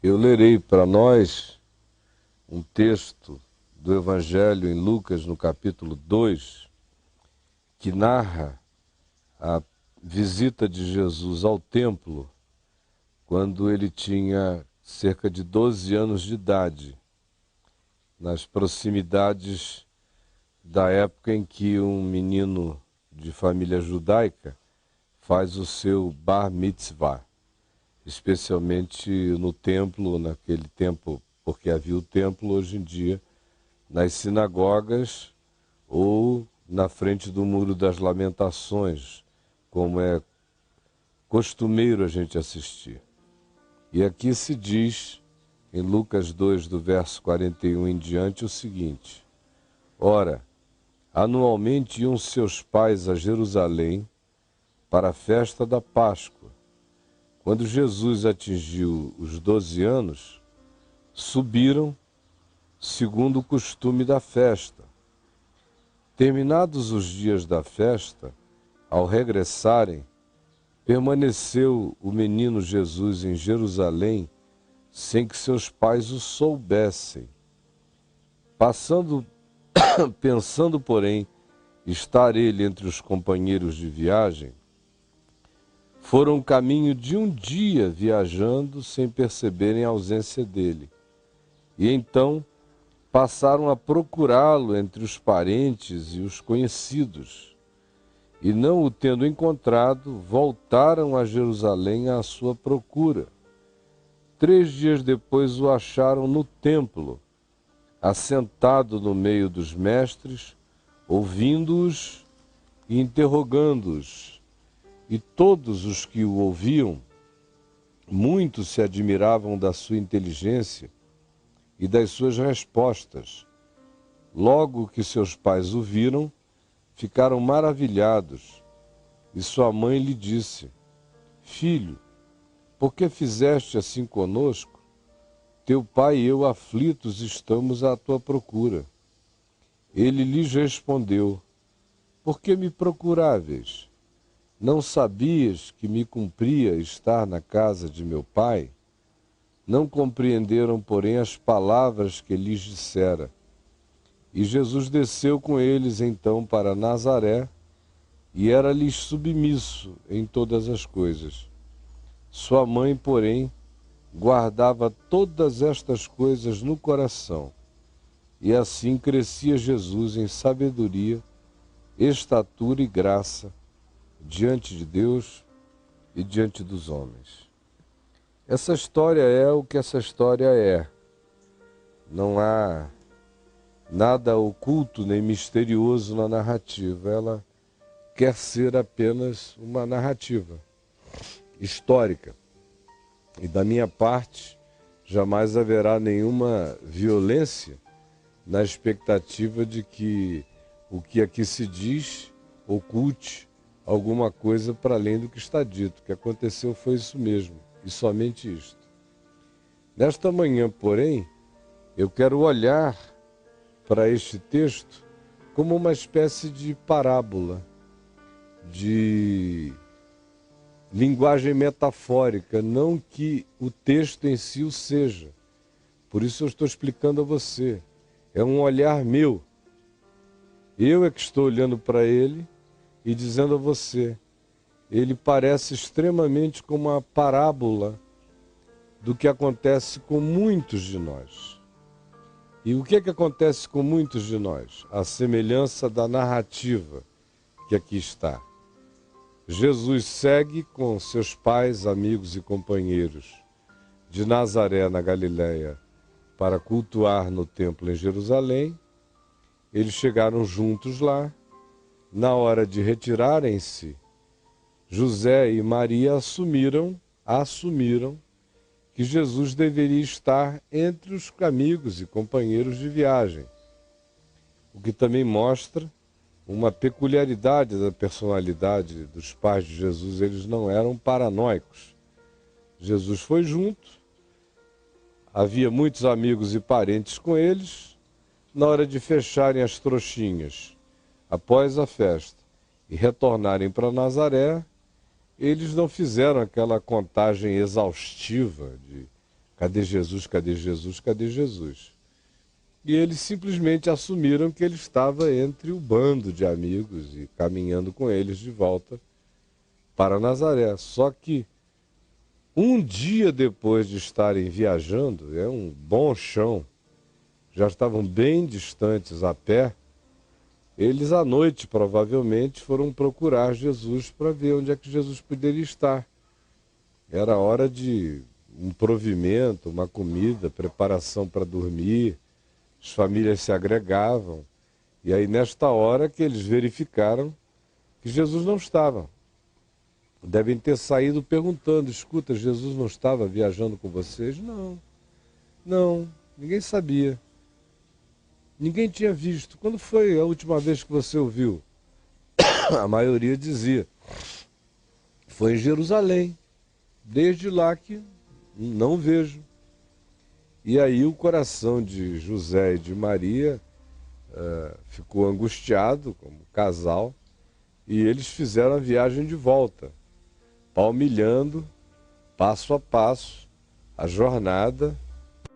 Eu lerei para nós um texto do Evangelho em Lucas, no capítulo 2, que narra a visita de Jesus ao templo quando ele tinha cerca de 12 anos de idade, nas proximidades da época em que um menino de família judaica faz o seu bar mitzvah, especialmente no templo, naquele tempo, porque havia o templo hoje em dia, nas sinagogas ou na frente do Muro das Lamentações, como é costumeiro a gente assistir. E aqui se diz, em Lucas 2, do verso 41 em diante, o seguinte: Ora, anualmente iam seus pais a Jerusalém para a festa da Páscoa. Quando Jesus atingiu os 12 anos, subiram, segundo o costume da festa. Terminados os dias da festa, ao regressarem, permaneceu o menino Jesus em Jerusalém sem que seus pais o soubessem. Pensando, porém, estar ele entre os companheiros de viagem, foram caminho de um dia viajando sem perceberem a ausência dele. E então passaram a procurá-lo entre os parentes e os conhecidos. E não o tendo encontrado, voltaram a Jerusalém à sua procura. 3 dias depois o acharam no templo, assentado no meio dos mestres, ouvindo-os e interrogando-os. E todos os que o ouviam, muitos se admiravam da sua inteligência e das suas respostas. Logo que seus pais o viram, ficaram maravilhados. E sua mãe lhe disse: Filho, por que fizeste assim conosco? Teu pai e eu aflitos estamos à tua procura. Ele lhes respondeu: Por que me procuráveis? Não sabias que me cumpria estar na casa de meu pai? Não compreenderam, porém, as palavras que lhes dissera. E Jesus desceu com eles então para Nazaré, e era-lhes submisso em todas as coisas. Sua mãe, porém, guardava todas estas coisas no coração. E assim crescia Jesus em sabedoria, estatura e graça, diante de Deus e diante dos homens. Essa história é o que essa história é. Não há nada oculto nem misterioso na narrativa. Ela quer ser apenas uma narrativa histórica. E da minha parte, jamais haverá nenhuma violência na expectativa de que o que aqui se diz oculte alguma coisa para além do que está dito. O que aconteceu foi isso mesmo, e somente isto. Nesta manhã, porém, eu quero olhar para este texto como uma espécie de parábola, de linguagem metafórica, não que o texto em si o seja. Por isso eu estou explicando a você. É um olhar meu. Eu é que estou olhando para ele e dizendo a você, ele parece extremamente como uma parábola do que acontece com muitos de nós. E o que é que acontece com muitos de nós? A semelhança da narrativa que aqui está. Jesus segue com seus pais, amigos e companheiros de Nazaré, na Galileia, para cultuar no templo em Jerusalém. Eles chegaram juntos lá. Na hora de retirarem-se, José e Maria assumiram que Jesus deveria estar entre os amigos e companheiros de viagem, o que também mostra uma peculiaridade da personalidade dos pais de Jesus. Eles não eram paranoicos. Jesus foi junto, havia muitos amigos e parentes com eles, na hora de fecharem as trouxinhas, após a festa, e retornarem para Nazaré, eles não fizeram aquela contagem exaustiva de cadê Jesus, cadê Jesus, cadê Jesus? E eles simplesmente assumiram que ele estava entre o bando de amigos e caminhando com eles de volta para Nazaré. Só que um dia depois de estarem viajando, é um bom chão, já estavam bem distantes a pé, eles à noite provavelmente foram procurar Jesus para ver onde é que Jesus poderia estar. Era hora de um provimento, uma comida, preparação para dormir, as famílias se agregavam. E aí nesta hora que eles verificaram que Jesus não estava. Devem ter saído perguntando, escuta, Jesus não estava viajando com vocês? Não, ninguém sabia. Ninguém tinha visto. Quando foi a última vez que você o viu? A maioria dizia, foi em Jerusalém. Desde lá que não vejo. E aí o coração de José e de Maria ficou angustiado como casal e eles fizeram a viagem de volta, palmilhando, passo a passo, a jornada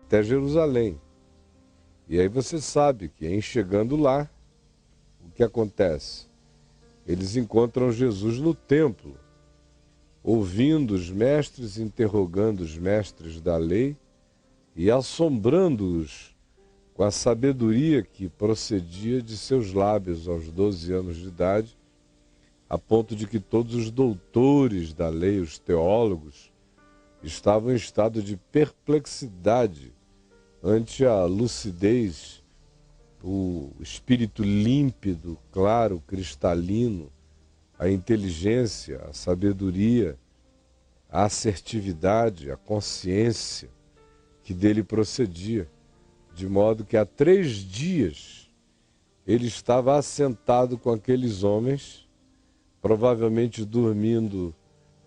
até Jerusalém. E aí você sabe que em chegando lá, o que acontece? Eles encontram Jesus no templo, ouvindo os mestres, interrogando os mestres da lei e assombrando-os com a sabedoria que procedia de seus lábios aos 12 anos de idade, a ponto de que todos os doutores da lei, os teólogos, estavam em estado de perplexidade ante a lucidez, o espírito límpido, claro, cristalino, a inteligência, a sabedoria, a assertividade, a consciência que dele procedia, de modo que há 3 dias ele estava assentado com aqueles homens, provavelmente dormindo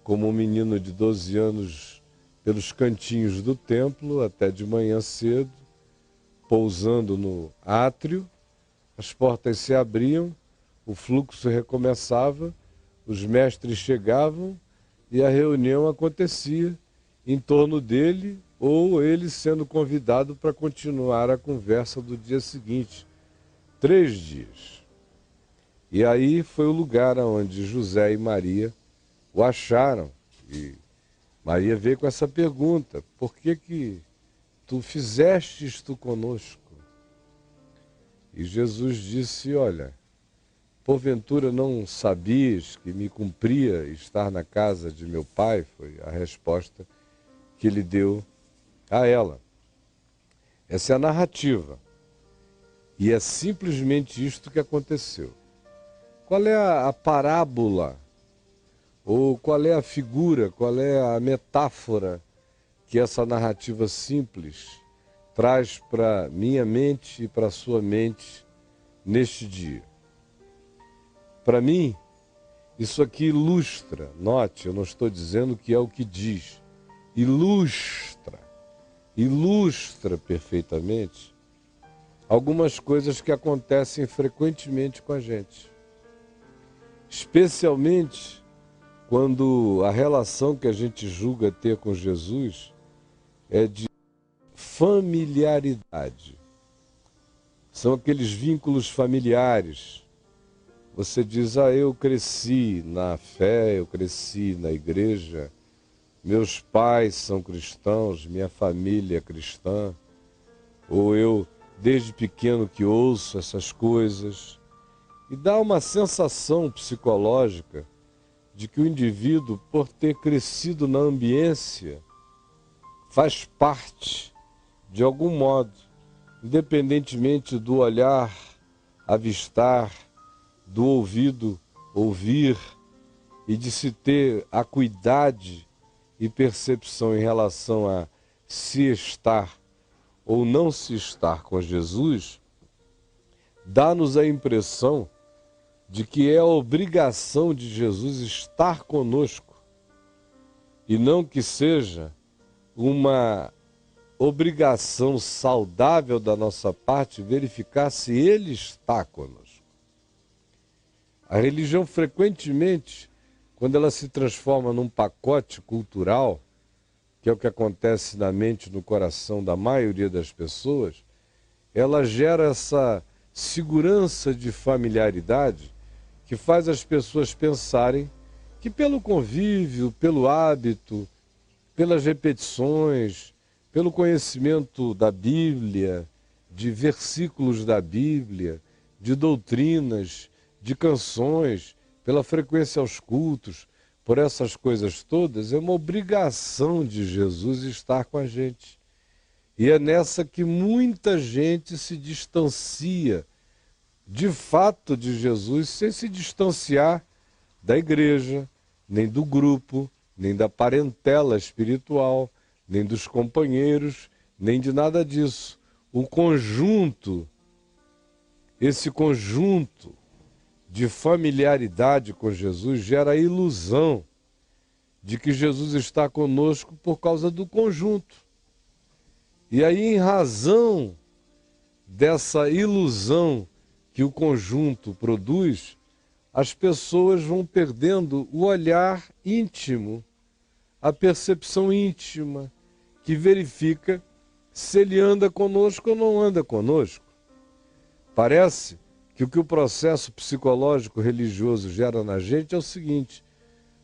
como um menino de 12 anos pelos cantinhos do templo até de manhã cedo, pousando no átrio, as portas se abriam, o fluxo recomeçava, os mestres chegavam e a reunião acontecia em torno dele ou ele sendo convidado para continuar a conversa do dia seguinte. 3 dias. E aí foi o lugar onde José e Maria o acharam. E Maria veio com essa pergunta, por que tu fizeste isto conosco? E Jesus disse, olha, porventura não sabias que me cumpria estar na casa de meu pai? Foi a resposta que ele deu a ela. Essa é a narrativa. E é simplesmente isto que aconteceu. Qual é a parábola? Ou qual é a figura, qual é a metáfora que essa narrativa simples traz para minha mente e para a sua mente neste dia? Para mim, isso aqui ilustra, note, eu não estou dizendo que é o que diz, ilustra perfeitamente algumas coisas que acontecem frequentemente com a gente. Especialmente quando a relação que a gente julga ter com Jesus é de familiaridade. São aqueles vínculos familiares. Você diz, eu cresci na fé, eu cresci na igreja, meus pais são cristãos, minha família é cristã, ou eu, desde pequeno que ouço essas coisas, e dá uma sensação psicológica de que o indivíduo, por ter crescido na ambiência, faz parte, de algum modo, independentemente do olhar, avistar, do ouvido, ouvir, e de se ter acuidade e percepção em relação a se estar ou não se estar com Jesus, dá-nos a impressão de que é a obrigação de Jesus estar conosco e não que seja uma obrigação saudável da nossa parte verificar se Ele está conosco. A religião, frequentemente, quando ela se transforma num pacote cultural, que é o que acontece na mente e no coração da maioria das pessoas, ela gera essa segurança de familiaridade que faz as pessoas pensarem que pelo convívio, pelo hábito, pelas repetições, pelo conhecimento da Bíblia, de versículos da Bíblia, de doutrinas, de canções, pela frequência aos cultos, por essas coisas todas, é uma obrigação de Jesus estar com a gente. E é nessa que muita gente se distancia, de fato, de Jesus, sem se distanciar da igreja, nem do grupo, nem da parentela espiritual, nem dos companheiros, nem de nada disso. O conjunto, esse conjunto de familiaridade com Jesus gera a ilusão de que Jesus está conosco por causa do conjunto. E aí, em razão dessa ilusão que o conjunto produz, as pessoas vão perdendo o olhar íntimo, a percepção íntima, que verifica se ele anda conosco ou não anda conosco. Parece que o processo psicológico religioso gera na gente é o seguinte: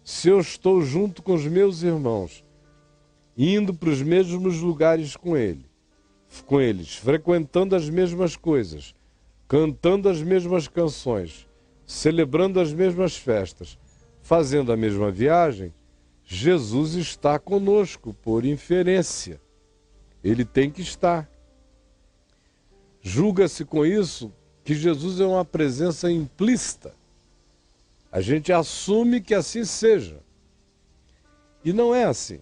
se eu estou junto com os meus irmãos, indo para os mesmos lugares com eles, frequentando as mesmas coisas, cantando as mesmas canções, celebrando as mesmas festas, fazendo a mesma viagem, Jesus está conosco por inferência. Ele tem que estar. Julga-se com isso que Jesus é uma presença implícita. A gente assume que assim seja. E não é assim.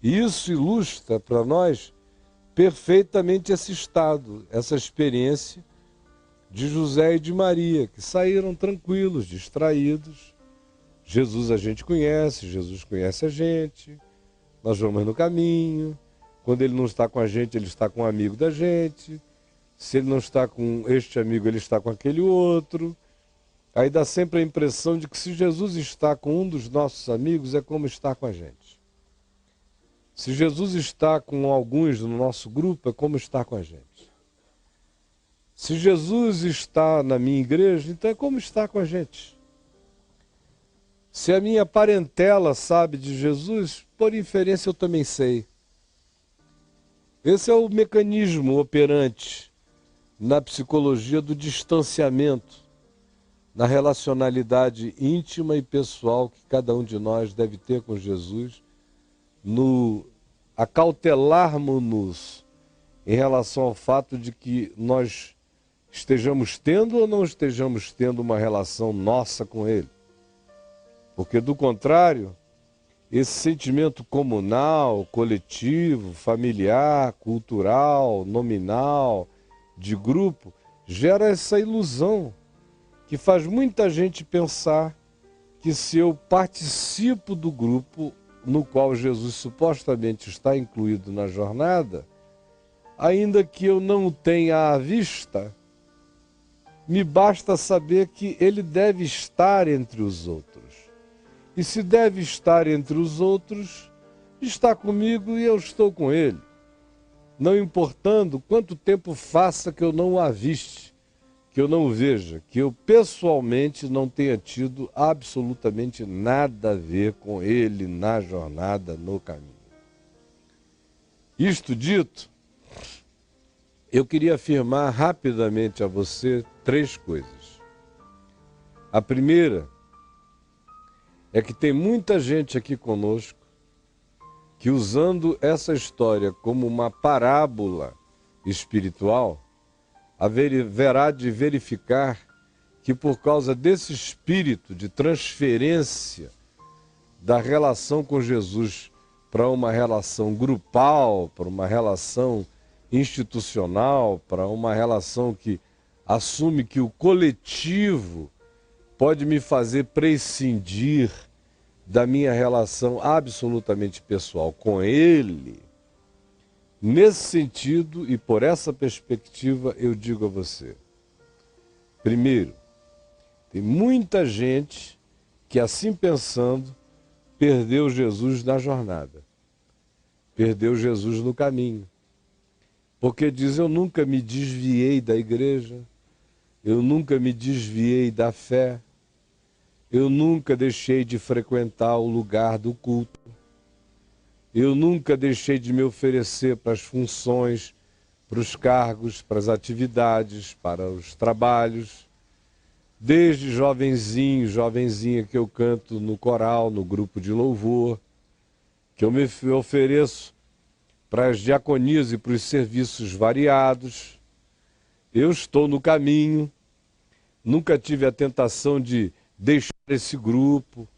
E isso ilustra para nós perfeitamente esse estado, essa experiência de José e de Maria, que saíram tranquilos, distraídos. Jesus a gente conhece, Jesus conhece a gente, nós vamos no caminho. Quando ele não está com a gente, ele está com um amigo da gente. Se ele não está com este amigo, ele está com aquele outro. Aí dá sempre a impressão de que se Jesus está com um dos nossos amigos, é como estar com a gente. Se Jesus está com alguns no nosso grupo, é como estar com a gente. Se Jesus está na minha igreja, então é como estar com a gente. Se a minha parentela sabe de Jesus, por inferência eu também sei. Esse é o mecanismo operante na psicologia do distanciamento, na relacionalidade íntima e pessoal que cada um de nós deve ter com Jesus, no acautelarmos-nos em relação ao fato de que nós estejamos tendo ou não estejamos tendo uma relação nossa com Ele. Porque, do contrário, esse sentimento comunal, coletivo, familiar, cultural, nominal, de grupo, gera essa ilusão que faz muita gente pensar que se eu participo do grupo no qual Jesus supostamente está incluído na jornada, ainda que eu não o tenha à vista, me basta saber que ele deve estar entre os outros. E se deve estar entre os outros, está comigo e eu estou com ele. Não importando quanto tempo faça que eu não o aviste, que eu não o veja, que eu pessoalmente não tenha tido absolutamente nada a ver com ele na jornada, no caminho. Isto dito, eu queria afirmar rapidamente a você 3 coisas. A primeira é que tem muita gente aqui conosco que, usando essa história como uma parábola espiritual, haverá de verificar que, por causa desse espírito de transferência da relação com Jesus para uma relação grupal, para uma relação institucional, para uma relação que assume que o coletivo pode me fazer prescindir da minha relação absolutamente pessoal com ele, Nesse sentido e por essa perspectiva, eu digo a você: primeiro, tem muita gente que, assim pensando, perdeu Jesus na jornada, perdeu Jesus no caminho, porque diz: eu nunca me desviei da igreja, eu nunca me desviei da fé, eu nunca deixei de frequentar o lugar do culto, eu nunca deixei de me oferecer para as funções, para os cargos, para as atividades, para os trabalhos. Desde jovenzinho, jovenzinha que eu canto no coral, no grupo de louvor, que eu me ofereço para as diaconias e para os serviços variados. Eu estou no caminho, nunca tive a tentação de deixar esse grupo,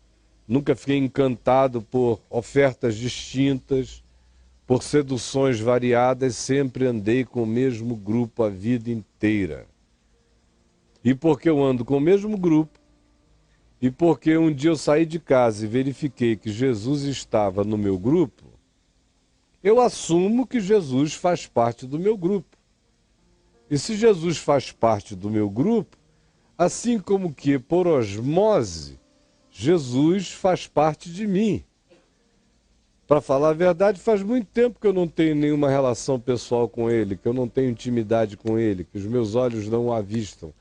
nunca fiquei encantado por ofertas distintas, por seduções variadas, sempre andei com o mesmo grupo a vida inteira. E porque eu ando com o mesmo grupo, e porque um dia eu saí de casa e verifiquei que Jesus estava no meu grupo, eu assumo que Jesus faz parte do meu grupo. E se Jesus faz parte do meu grupo, assim como que por osmose, Jesus faz parte de mim. Para falar a verdade, faz muito tempo que eu não tenho nenhuma relação pessoal com ele, que eu não tenho intimidade com ele, que os meus olhos não o avistam,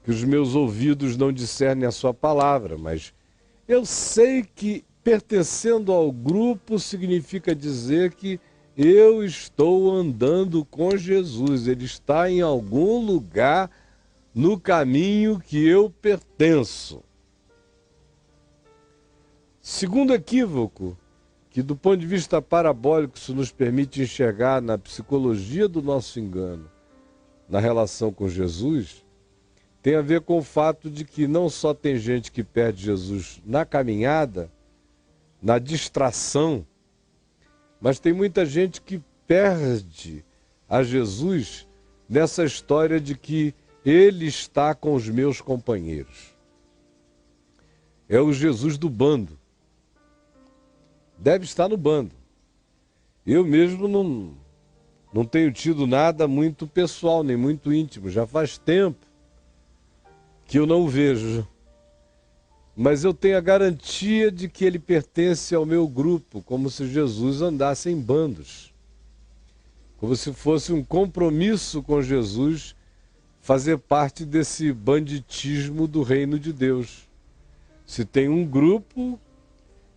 que os meus ouvidos não discernem a sua palavra, mas eu sei que pertencendo ao grupo significa dizer que eu estou andando com Jesus, ele está em algum lugar no caminho que eu pertenço. Segundo equívoco, que do ponto de vista parabólico isso nos permite enxergar na psicologia do nosso engano, na relação com Jesus, tem a ver com o fato de que não só tem gente que perde Jesus na caminhada, na distração, mas tem muita gente que perde a Jesus nessa história de que ele está com os meus companheiros. É o Jesus do bando. Deve estar no bando. Eu mesmo não tenho tido nada muito pessoal, nem muito íntimo. Já faz tempo que eu não o vejo. Mas eu tenho a garantia de que ele pertence ao meu grupo, como se Jesus andasse em bandos. Como se fosse um compromisso com Jesus fazer parte desse banditismo do reino de Deus. Se tem um grupo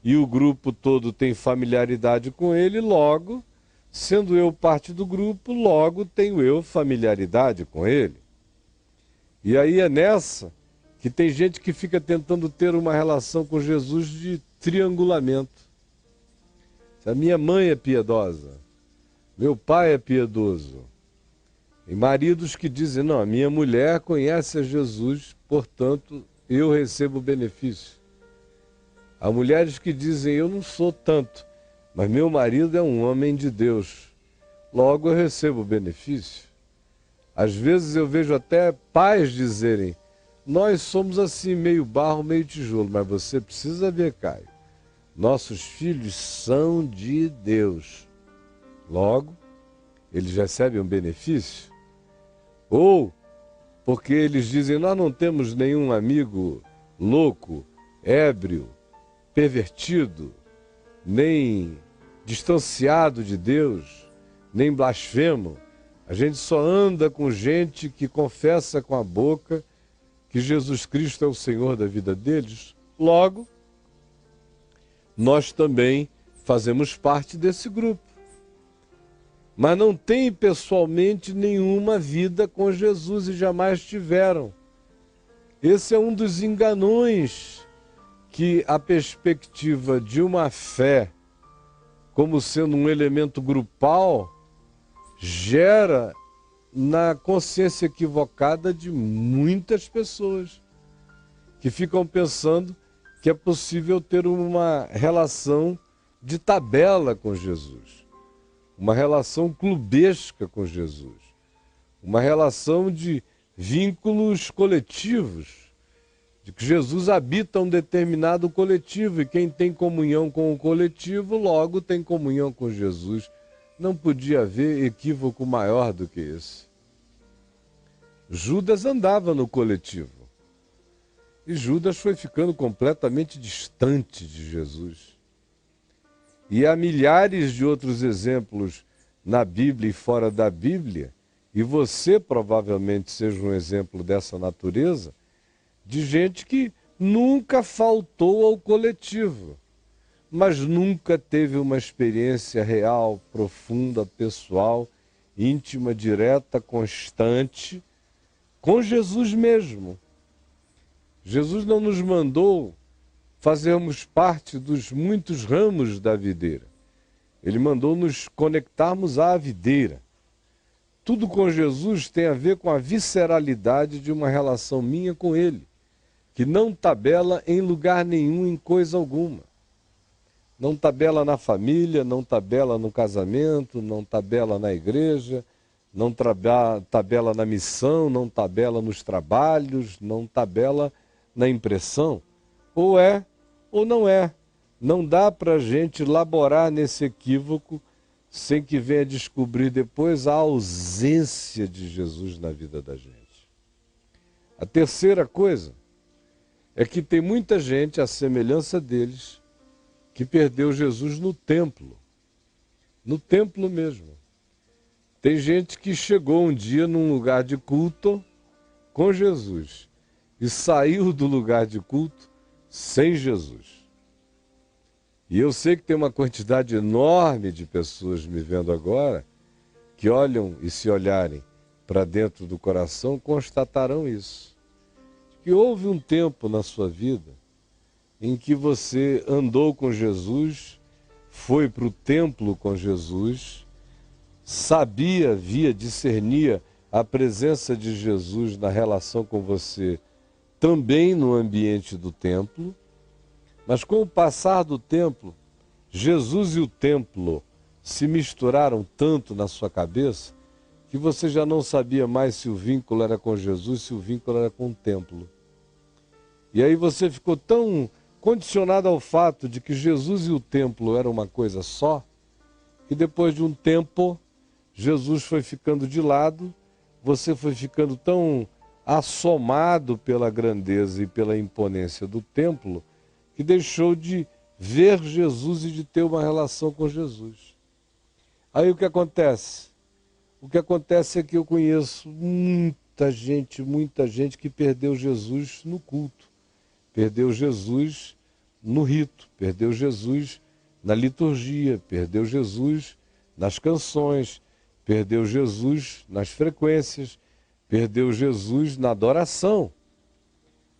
e o grupo todo tem familiaridade com ele, logo, sendo eu parte do grupo, logo tenho eu familiaridade com ele. E aí é nessa que tem gente que fica tentando ter uma relação com Jesus de triangulamento. A minha mãe é piedosa, meu pai é piedoso. E maridos que dizem: não, a minha mulher conhece a Jesus, portanto eu recebo benefício. Há mulheres que dizem: eu não sou tanto, mas meu marido é um homem de Deus, logo eu recebo benefício. Às vezes eu vejo até pais dizerem: nós somos assim, meio barro, meio tijolo, mas você precisa ver, Caio, nossos filhos são de Deus, logo eles recebem um benefício. Ou porque eles dizem: nós não temos nenhum amigo louco, ébrio, pervertido, nem distanciado de Deus, nem blasfemo. A gente só anda com gente que confessa com a boca que Jesus Cristo é o Senhor da vida deles. Logo, nós também fazemos parte desse grupo. Mas não têm pessoalmente nenhuma vida com Jesus e jamais tiveram. Esse é um dos enganões que a perspectiva de uma fé como sendo um elemento grupal gera na consciência equivocada de muitas pessoas que ficam pensando que é possível ter uma relação de tabela com Jesus, uma relação clubesca com Jesus, uma relação de vínculos coletivos, de que Jesus habita um determinado coletivo e quem tem comunhão com o coletivo, logo tem comunhão com Jesus. não podia haver equívoco maior do que esse. Judas andava no coletivo. E Judas foi ficando completamente distante de Jesus. E há milhares de outros exemplos na Bíblia e fora da Bíblia, e você provavelmente seja um exemplo dessa natureza, de gente que nunca faltou ao coletivo, mas nunca teve uma experiência real, profunda, pessoal, íntima, direta, constante, com Jesus mesmo. Jesus não nos mandou fazermos parte dos muitos ramos da videira. Ele mandou nos conectarmos à videira. Tudo com Jesus tem a ver com a visceralidade de uma relação minha com Ele, que não tabela em lugar nenhum, em coisa alguma. Não tabela na família, não tabela no casamento, não tabela na igreja, não tabela na missão, não tabela nos trabalhos, não tabela na impressão. Ou é ou não é. Não dá para a gente laborar nesse equívoco sem que venha descobrir depois a ausência de Jesus na vida da gente. A terceira coisa é que tem muita gente, à semelhança deles, que perdeu Jesus no templo mesmo. Tem gente que chegou um dia num lugar de culto com Jesus e saiu do lugar de culto sem Jesus. E eu sei que tem uma quantidade enorme de pessoas me vendo agora que olham e, se olharem para dentro do coração, constatarão isso. Que houve um tempo na sua vida em que você andou com Jesus, foi para o templo com Jesus, sabia, via, discernia a presença de Jesus na relação com você, também no ambiente do templo, mas com o passar do tempo, Jesus e o templo se misturaram tanto na sua cabeça que você já não sabia mais se o vínculo era com Jesus, se o vínculo era com o templo. E aí você ficou tão condicionado ao fato de que Jesus e o templo eram uma coisa só, que depois de um tempo, Jesus foi ficando de lado, você foi ficando tão assomado pela grandeza e pela imponência do templo, que deixou de ver Jesus e de ter uma relação com Jesus. Aí o que acontece? O que acontece é que eu conheço muita gente que perdeu Jesus no culto, perdeu Jesus no rito, perdeu Jesus na liturgia, perdeu Jesus nas canções, perdeu Jesus nas frequências, perdeu Jesus na adoração,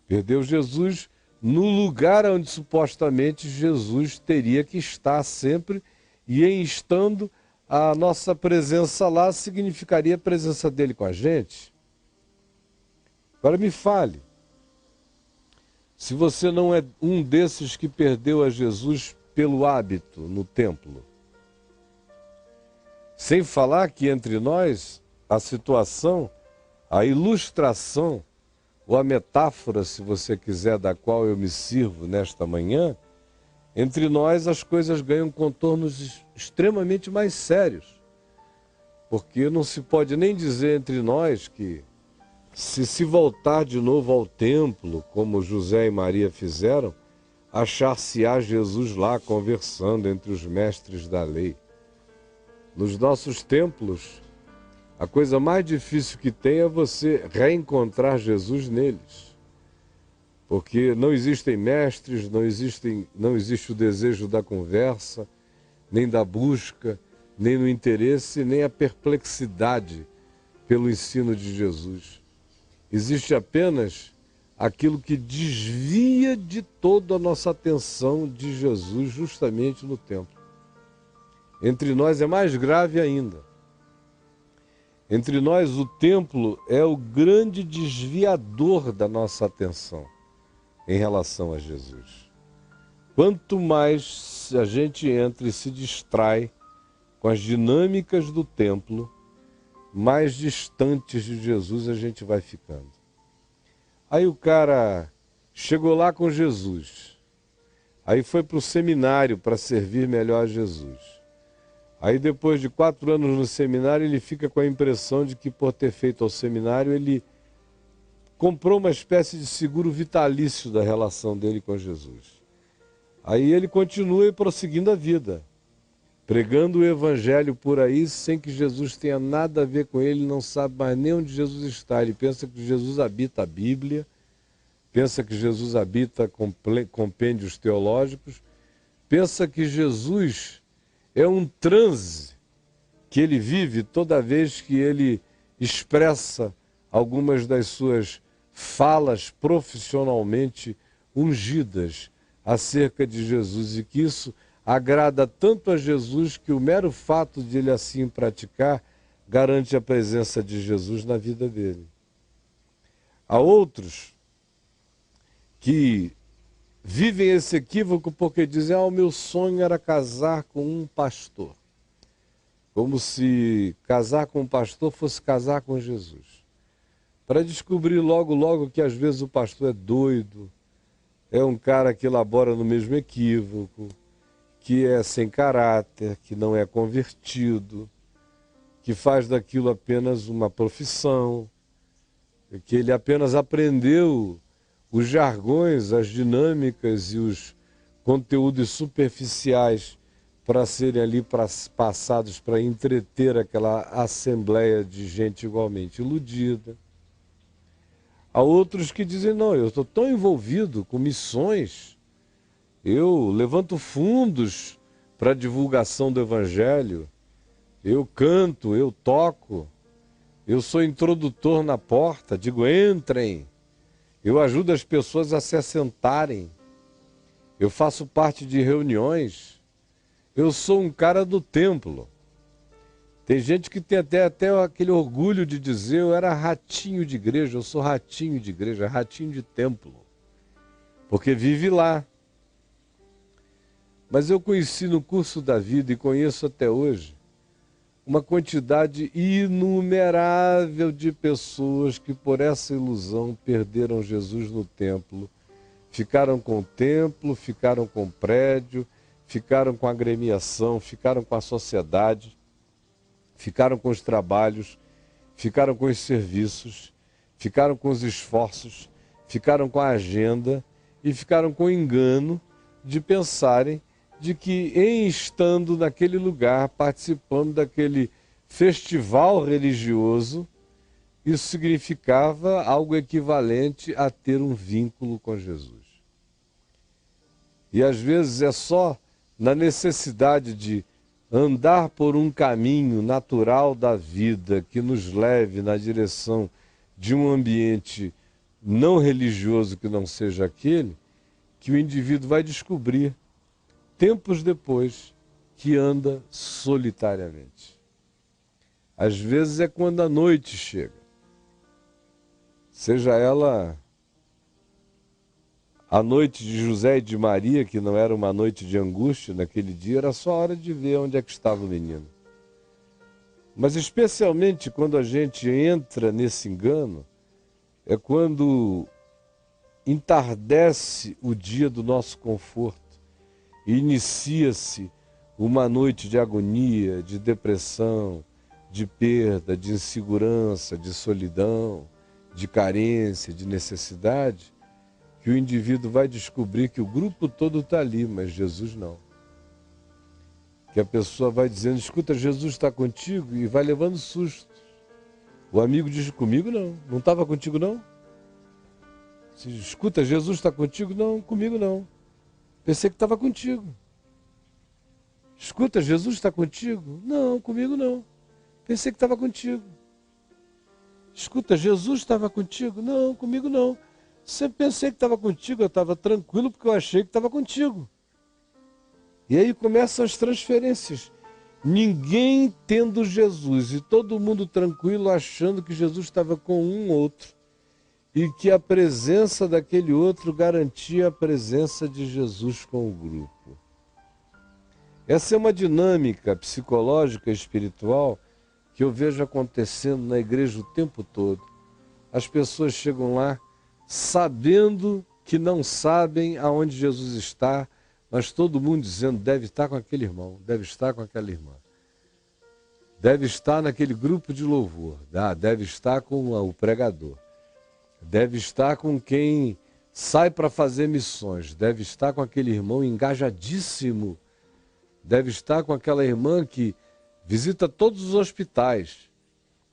perdeu Jesus no lugar onde supostamente Jesus teria que estar sempre, e em estando, a nossa presença lá significaria a presença dele com a gente. Agora me fale, se você não é um desses que perdeu a Jesus pelo hábito no templo. Sem falar que entre nós, a situação, a ilustração, ou a metáfora, se você quiser, da qual eu me sirvo nesta manhã, entre nós as coisas ganham contornos extremamente mais sérios. Porque não se pode nem dizer entre nós que, se voltar de novo ao templo, como José e Maria fizeram, achar-se-á Jesus lá conversando entre os mestres da lei. Nos nossos templos, a coisa mais difícil que tem é você reencontrar Jesus neles. Porque não existem mestres, não existe o desejo da conversa, nem da busca, nem no interesse, nem a perplexidade pelo ensino de Jesus. Existe apenas aquilo que desvia de toda a nossa atenção de Jesus justamente no templo. Entre nós é mais grave ainda. Entre nós, o templo é o grande desviador da nossa atenção em relação a Jesus. Quanto mais a gente entra e se distrai com as dinâmicas do templo, mais distantes de Jesus a gente vai ficando. Aí o cara chegou lá com Jesus, aí foi para o seminário para servir melhor a Jesus. Aí depois de 4 anos no seminário, ele fica com a impressão de que por ter feito ao seminário, ele comprou uma espécie de seguro vitalício da relação dele com Jesus. Aí ele continua prosseguindo a vida, pregando o evangelho por aí, sem que Jesus tenha nada a ver com ele, não sabe mais nem onde Jesus está. Ele pensa que Jesus habita a Bíblia, pensa que Jesus habita compêndios teológicos, pensa que Jesus é um transe que ele vive toda vez que ele expressa algumas das suas falas profissionalmente ungidas acerca de Jesus, e que isso agrada tanto a Jesus que o mero fato de ele assim praticar garante a presença de Jesus na vida dele. Há outros que vivem esse equívoco porque dizem: o meu sonho era casar com um pastor. Como se casar com um pastor fosse casar com Jesus. Para descobrir logo que às vezes o pastor é doido, é um cara que elabora no mesmo equívoco, que é sem caráter, que não é convertido, que faz daquilo apenas uma profissão, que ele apenas aprendeu os jargões, as dinâmicas e os conteúdos superficiais para serem ali passados para entreter aquela assembleia de gente igualmente iludida. Há outros que dizem: não, eu estou tão envolvido com missões, eu levanto fundos para a divulgação do Evangelho, eu canto, eu toco, eu sou introdutor na porta, digo: entrem, eu ajudo as pessoas a se assentarem, eu faço parte de reuniões, eu sou um cara do templo. Tem gente que tem até aquele orgulho de dizer: eu era ratinho de igreja, eu sou ratinho de igreja, ratinho de templo, porque vive lá. Mas eu conheci no curso da vida, e conheço até hoje, uma quantidade inumerável de pessoas que por essa ilusão perderam Jesus no templo, ficaram com o templo, ficaram com o prédio, ficaram com a agremiação, ficaram com a sociedade, ficaram com os trabalhos, ficaram com os serviços, ficaram com os esforços, ficaram com a agenda e ficaram com o engano de pensarem de que, em estando naquele lugar, participando daquele festival religioso, isso significava algo equivalente a ter um vínculo com Jesus. E às vezes é só na necessidade de andar por um caminho natural da vida que nos leve na direção de um ambiente não religioso que não seja aquele, que o indivíduo vai descobrir, tempos depois, que anda solitariamente. Às vezes é quando a noite chega, seja ela a noite de José e de Maria, que não era uma noite de angústia naquele dia, era só a hora de ver onde é que estava o menino. Mas especialmente quando a gente entra nesse engano, é quando entardece o dia do nosso conforto e inicia-se uma noite de agonia, de depressão, de perda, de insegurança, de solidão, de carência, de necessidade, que o indivíduo vai descobrir que o grupo todo está ali, mas Jesus não. Que a pessoa vai dizendo: escuta, Jesus está contigo, e vai levando susto. O amigo diz: comigo não, não estava contigo não? Escuta, Jesus está contigo? Não, comigo não. Pensei que estava contigo. Escuta, Jesus está contigo? Não, comigo não. Pensei que estava contigo. Escuta, Jesus estava contigo? Não, comigo não. Sempre pensei que estava contigo, eu estava tranquilo porque eu achei que estava contigo. E aí começam as transferências. Ninguém tendo Jesus e todo mundo tranquilo achando que Jesus estava com um outro e que a presença daquele outro garantia a presença de Jesus com o grupo. Essa é uma dinâmica psicológica e espiritual que eu vejo acontecendo na igreja o tempo todo. As pessoas chegam lá sabendo que não sabem aonde Jesus está, mas todo mundo dizendo: deve estar com aquele irmão, deve estar com aquela irmã. deve estar naquele grupo de louvor, deve estar com o pregador, deve estar com quem sai para fazer missões, deve estar com aquele irmão engajadíssimo, deve estar com aquela irmã que visita todos os hospitais.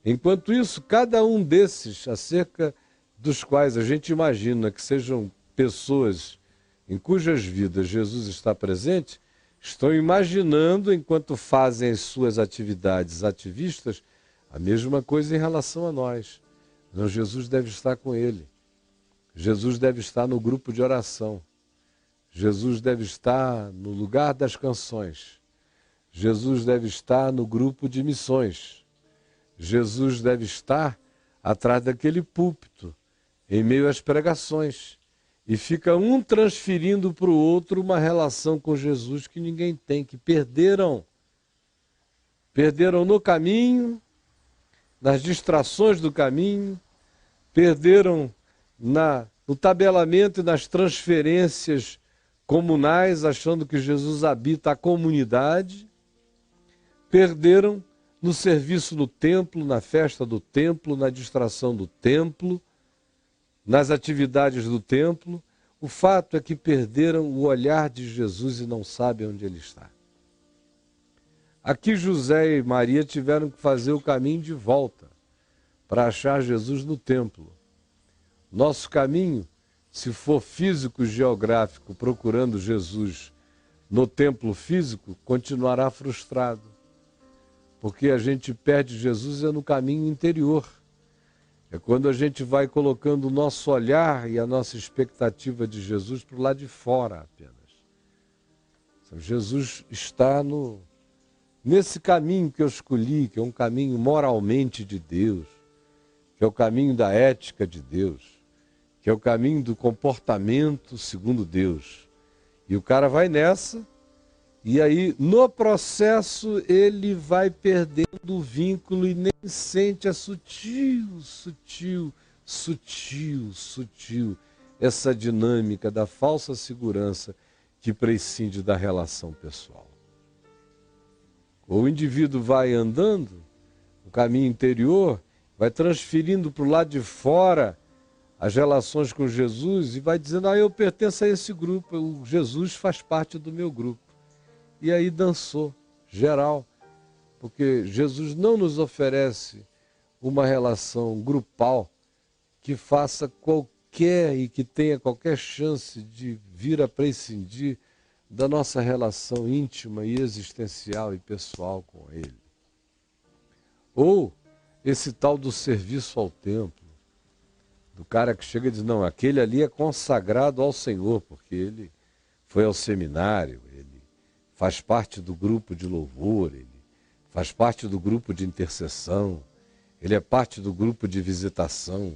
Enquanto isso, cada um desses, acerca dos quais a gente imagina que sejam pessoas em cujas vidas Jesus está presente, estão imaginando, enquanto fazem as suas atividades ativistas, a mesma coisa em relação a nós. Não, Jesus deve estar com ele. Jesus deve estar no grupo de oração. Jesus deve estar no lugar das canções. Jesus deve estar no grupo de missões. Jesus deve estar atrás daquele púlpito, em meio às pregações. E fica um transferindo para o outro uma relação com Jesus que ninguém tem, que perderam. Perderam no caminho, nas distrações do caminho, perderam no tabelamento e nas transferências comunais, achando que Jesus habita a comunidade, perderam no serviço no templo, na festa do templo, na distração do templo, nas atividades do templo. O fato é que perderam o olhar de Jesus e não sabem onde ele está. Aqui José e Maria tiveram que fazer o caminho de volta para achar Jesus no templo. Nosso caminho, se for físico, geográfico, procurando Jesus no templo físico, continuará frustrado. Porque a gente perde Jesus no caminho interior. É quando a gente vai colocando o nosso olhar e a nossa expectativa de Jesus para o lado de fora apenas. Então, Jesus está nesse caminho que eu escolhi, que é um caminho moralmente de Deus, que é o caminho da ética de Deus, que é o caminho do comportamento segundo Deus. E o cara vai nessa, e aí no processo ele vai perdendo o vínculo e nem sente a sutil essa dinâmica da falsa segurança que prescinde da relação pessoal. O indivíduo vai andando no caminho interior, vai transferindo para o lado de fora as relações com Jesus e vai dizendo, eu pertenço a esse grupo, o Jesus faz parte do meu grupo. E aí dançou, geral, porque Jesus não nos oferece uma relação grupal que faça qualquer e que tenha qualquer chance de vir a prescindir da nossa relação íntima e existencial e pessoal com Ele. Ou esse tal do serviço ao templo, do cara que chega e diz, não, aquele ali é consagrado ao Senhor, porque ele foi ao seminário, ele faz parte do grupo de louvor, ele faz parte do grupo de intercessão, ele é parte do grupo de visitação,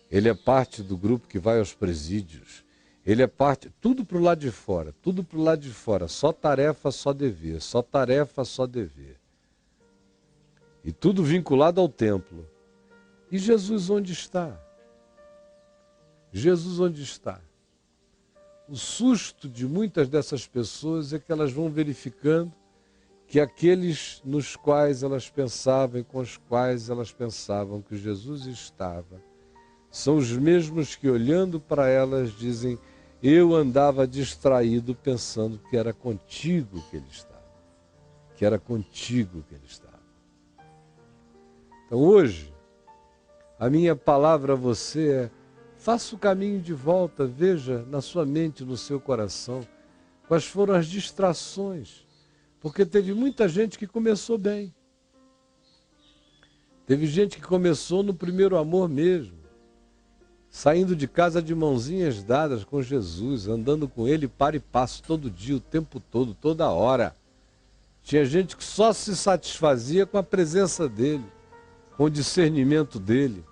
ele é parte do grupo que vai aos presídios, ele é parte, tudo para o lado de fora, tudo para o lado de fora, só tarefa, só dever, só tarefa, só dever. E tudo vinculado ao templo. E Jesus onde está? Jesus onde está? O susto de muitas dessas pessoas é que elas vão verificando que aqueles nos quais elas pensavam e com os quais elas pensavam que Jesus estava, são os mesmos que olhando para elas dizem, eu andava distraído pensando que era contigo que ele estava, que era contigo que ele estava. Então hoje, a minha palavra a você é, faça o caminho de volta, veja na sua mente, no seu coração, quais foram as distrações. Porque teve muita gente que começou bem. Teve gente que começou no primeiro amor mesmo, saindo de casa de mãozinhas dadas com Jesus, andando com Ele para e passo todo dia, o tempo todo, toda hora. Tinha gente que só se satisfazia com a presença dEle, com o discernimento dEle,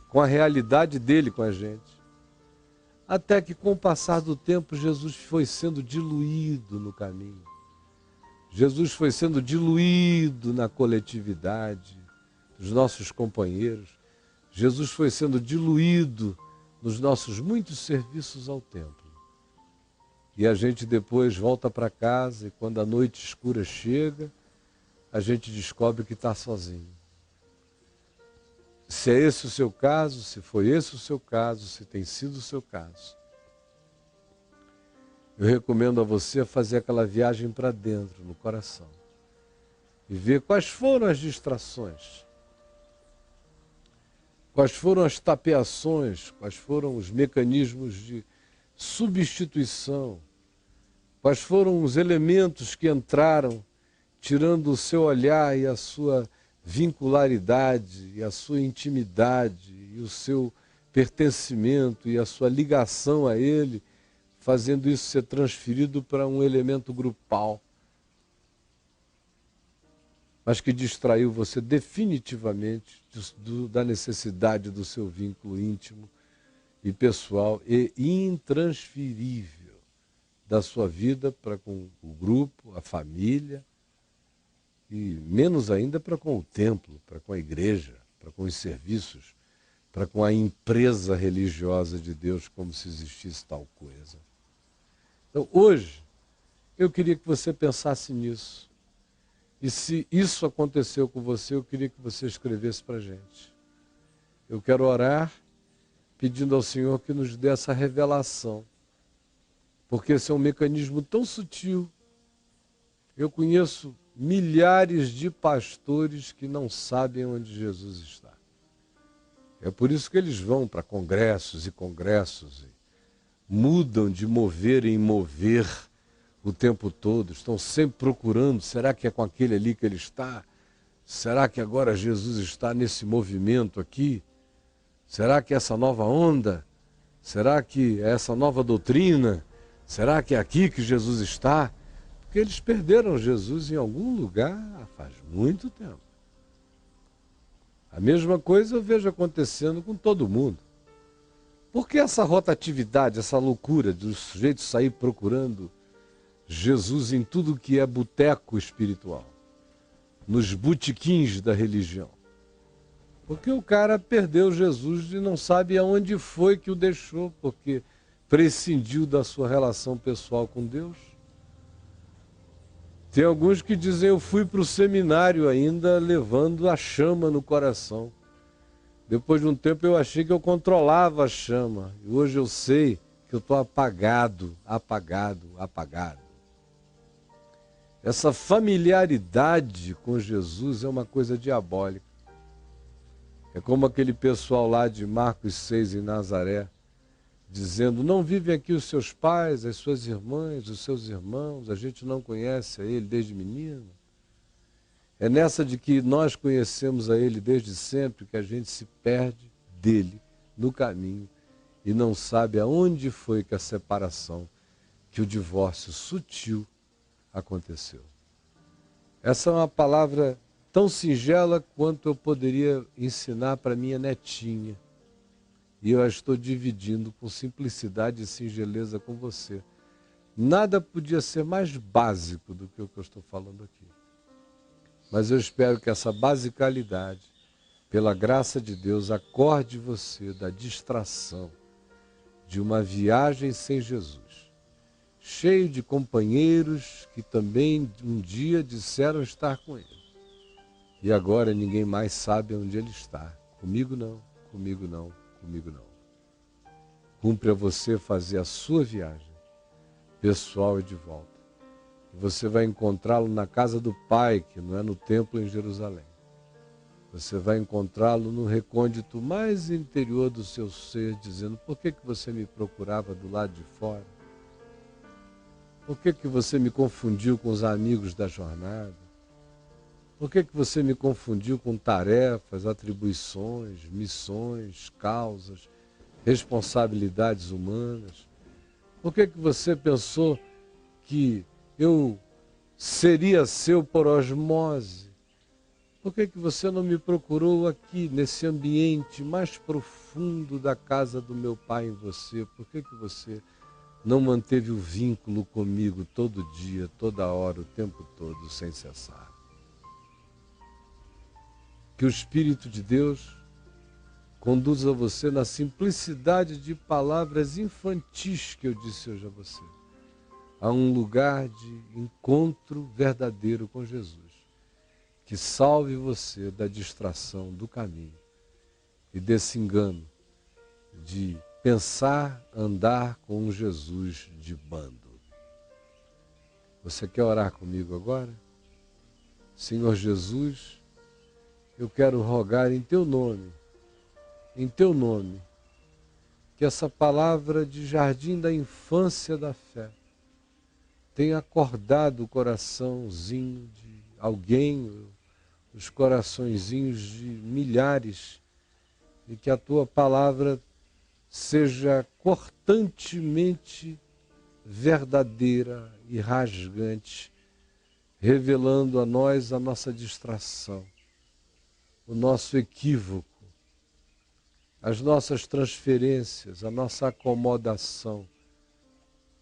com a realidade dEle com a gente. Até que com o passar do tempo Jesus foi sendo diluído no caminho. Jesus foi sendo diluído na coletividade dos nossos companheiros. Jesus foi sendo diluído nos nossos muitos serviços ao templo. E a gente depois volta para casa e quando a noite escura chega, a gente descobre que está sozinho. Se é esse o seu caso, se foi esse o seu caso, se tem sido o seu caso, eu recomendo a você fazer aquela viagem para dentro, no coração, e ver quais foram as distrações, quais foram as tapeações, quais foram os mecanismos de substituição, quais foram os elementos que entraram, tirando o seu olhar e a sua vincularidade, e a sua intimidade, e o seu pertencimento, e a sua ligação a Ele, fazendo isso ser transferido para um elemento grupal, mas que distraiu você definitivamente da necessidade do seu vínculo íntimo e pessoal e intransferível da sua vida para com o grupo, a família, e menos ainda para com o templo, para com a igreja, para com os serviços, para com a empresa religiosa de Deus, como se existisse tal coisa. Então, hoje, eu queria que você pensasse nisso. E se isso aconteceu com você, eu queria que você escrevesse para a gente. Eu quero orar pedindo ao Senhor que nos dê essa revelação, porque esse é um mecanismo tão sutil. Eu conheço milhares de pastores que não sabem onde Jesus está. É por isso que eles vão para congressos e mudam de mover em mover o tempo todo, estão sempre procurando, será que é com aquele ali que ele está? Será que agora Jesus está nesse movimento aqui? Será que é essa nova onda? Será que é essa nova doutrina? Será que é aqui que Jesus está? Porque eles perderam Jesus em algum lugar faz muito tempo. A mesma coisa eu vejo acontecendo com todo mundo. Por que essa rotatividade, essa loucura do sujeito sair procurando Jesus em tudo que é boteco espiritual, nos botequins da religião? Porque o cara perdeu Jesus e não sabe aonde foi que o deixou, porque prescindiu da sua relação pessoal com Deus. Tem alguns que dizem, eu fui para o seminário ainda levando a chama no coração. Depois de um tempo eu achei que eu controlava a chama. E hoje eu sei que eu estou apagado. Essa familiaridade com Jesus é uma coisa diabólica. É como aquele pessoal lá de Marcos 6 em Nazaré, dizendo, não vivem aqui os seus pais, as suas irmãs, os seus irmãos, a gente não conhece a ele desde menino. É nessa de que nós conhecemos a ele desde sempre que a gente se perde dele no caminho e não sabe aonde foi que a separação, que o divórcio sutil aconteceu. Essa é uma palavra tão singela quanto eu poderia ensinar para minha netinha. E eu a estou dividindo com simplicidade e singeleza com você. Nada podia ser mais básico do que o que eu estou falando aqui. Mas eu espero que essa basicalidade, pela graça de Deus, acorde você da distração de uma viagem sem Jesus, cheio de companheiros que também um dia disseram estar com ele. E agora ninguém mais sabe onde ele está. Comigo não, comigo não, comigo não. Cumpre a você fazer a sua viagem pessoal e de volta. E você vai encontrá-lo na casa do Pai, que não é no templo em Jerusalém. Você vai encontrá-lo no recôndito mais interior do seu ser, dizendo, por que você me procurava do lado de fora? Por que você me confundiu com os amigos da jornada? Por que você me confundiu com tarefas, atribuições, missões, causas, responsabilidades humanas? Por que você pensou que eu seria seu por osmose? Por que você não me procurou aqui, nesse ambiente mais profundo da casa do meu Pai em você? Por que você não manteve o vínculo comigo todo dia, toda hora, o tempo todo, sem cessar? Que o Espírito de Deus conduza você na simplicidade de palavras infantis que eu disse hoje a você, a um lugar de encontro verdadeiro com Jesus. que salve você da distração do caminho e desse engano de pensar andar com um Jesus de bando. Você quer orar comigo agora? Senhor Jesus, eu quero rogar em Teu nome, que essa palavra de jardim da infância da fé tenha acordado o coraçãozinho de alguém, os coraçõezinhos de milhares, e que a Tua palavra seja cortantemente verdadeira e rasgante, revelando a nós a nossa distração, o nosso equívoco, as nossas transferências, a nossa acomodação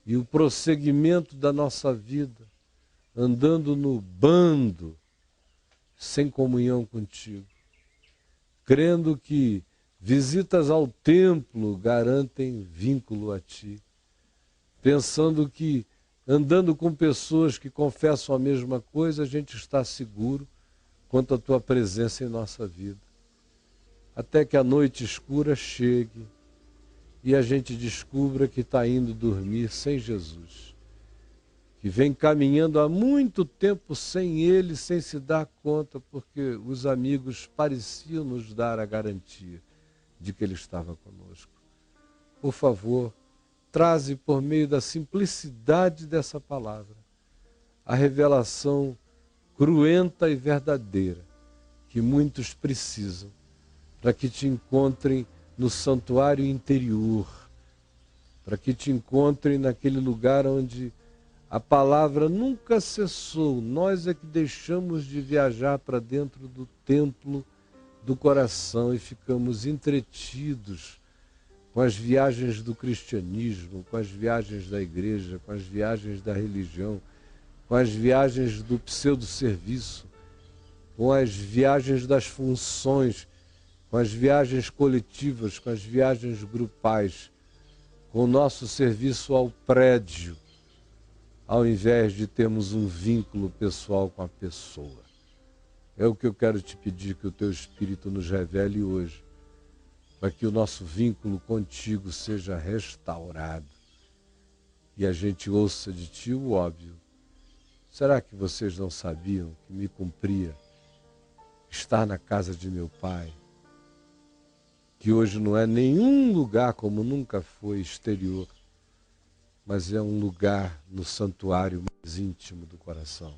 e o prosseguimento da nossa vida, andando no bando, sem comunhão contigo, crendo que visitas ao templo garantem vínculo a Ti, pensando que andando com pessoas que confessam a mesma coisa, a gente está seguro quanto à Tua presença em nossa vida. Até que a noite escura chegue e a gente descubra que está indo dormir sem Jesus, que vem caminhando há muito tempo sem Ele, sem se dar conta, porque os amigos pareciam nos dar a garantia de que Ele estava conosco. Por favor, traze por meio da simplicidade dessa palavra a revelação cruenta e verdadeira que muitos precisam para que Te encontrem no santuário interior, para que Te encontrem naquele lugar onde a palavra nunca cessou. Nós é que deixamos de viajar para dentro do templo do coração e ficamos entretidos com as viagens do cristianismo, com as viagens da igreja, com as viagens da religião, com as viagens do pseudo-serviço, com as viagens das funções, com as viagens coletivas, com as viagens grupais, com o nosso serviço ao prédio, ao invés de termos um vínculo pessoal com a pessoa. É o que eu quero te pedir que o Teu Espírito nos revele hoje, para que o nosso vínculo contigo seja restaurado e a gente ouça de Ti o óbvio. Será que vocês não sabiam que me cumpria estar na casa de meu Pai, que hoje não é nenhum lugar como nunca foi exterior, mas é um lugar no santuário mais íntimo do coração?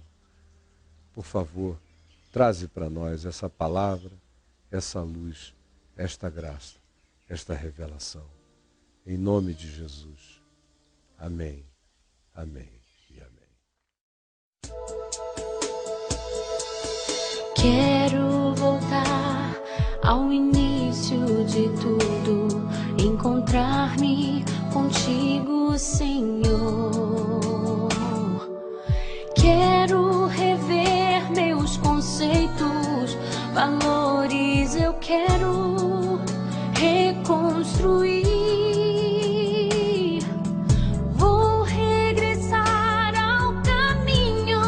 Por favor, traze para nós essa palavra, essa luz, esta graça, esta revelação. Em nome de Jesus. Amém, amém e amém. Quero voltar ao início de tudo, encontrar-me contigo, Senhor. Quero rever meus conceitos, valores, eu quero reconstruir. Vou regressar ao caminho,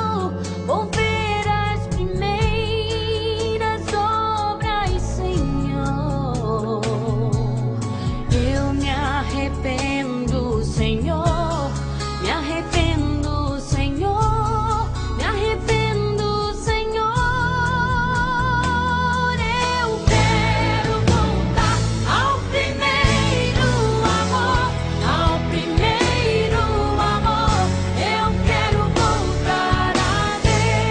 vou ver as primeiras obras, Senhor. Eu me arrependo, Senhor, me arrependo, Senhor, me arrependo, Senhor. Eu quero voltar ao primeiro amor, ao primeiro amor. Eu quero voltar a Deus.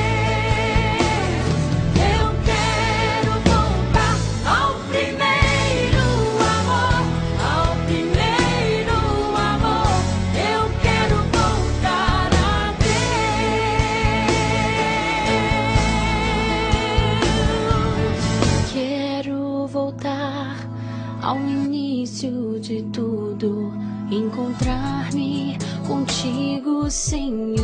Eu quero voltar ao primeiro amor, ao primeiro amor. Eu quero voltar a Deus. Quero voltar ao início de tudo, encontrar-me contigo, Senhor.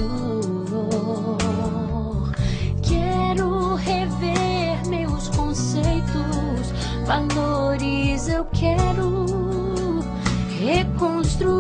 Quero rever meus conceitos, valores, eu quero reconstruir.